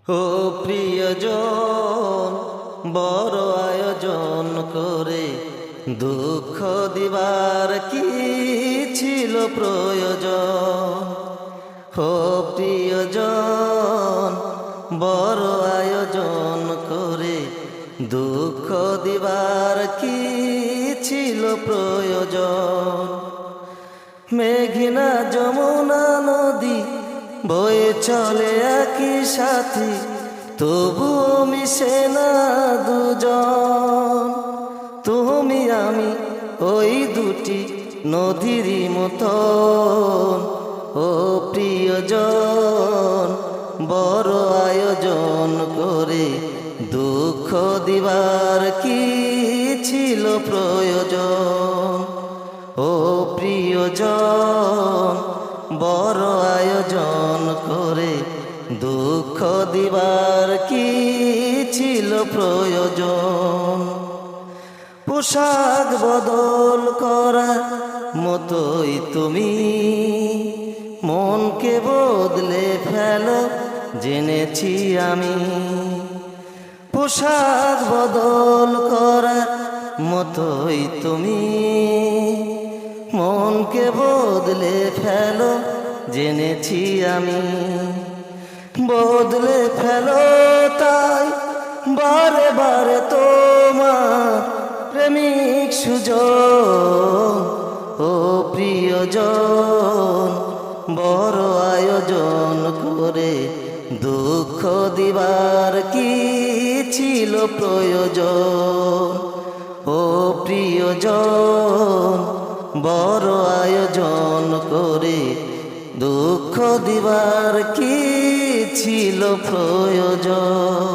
ও প্রিয়জন, বড় আয়োজন করে দুঃখ দিবার কি ছিল প্রয়োজন? ও প্রিয়জন, বড় আয়োজন করে দুঃখ দিবার কি ছিল প্রয়োজন? মেঘনা যমুনা নদী বয়ে চলে একই সাথে, তবুও মিশে না দুজন। তুমি আমি ওই দুটি নদীরই মতন। ও প্রিয়জন, বড় আয়োজন করে দুঃখ দিবার কি ছিল প্রয়োজন? ও প্রিয়জন, বড় আয়োজন করে দুঃখ দিবার কি ছিল প্রয়োজন? পোশাক বদল করার মতোই তুমি মনকে বদলে ফেলো জেনেছি আমি। পোশাক বদল করার মতোই তুমি মনকে বদলে ফেলো জেনেছি আমি। বদলে ফেলো তাই বারে বারে তোমার প্রেমিক সুজন। ও প্রিয়জন, বড় আয়োজন করে দুঃখ দিবার কি ছিল প্রয়োজন? ও প্রিয়জন, বড় আয়োজন করে দুঃখ দিবার কি ছিল প্রয়োজন?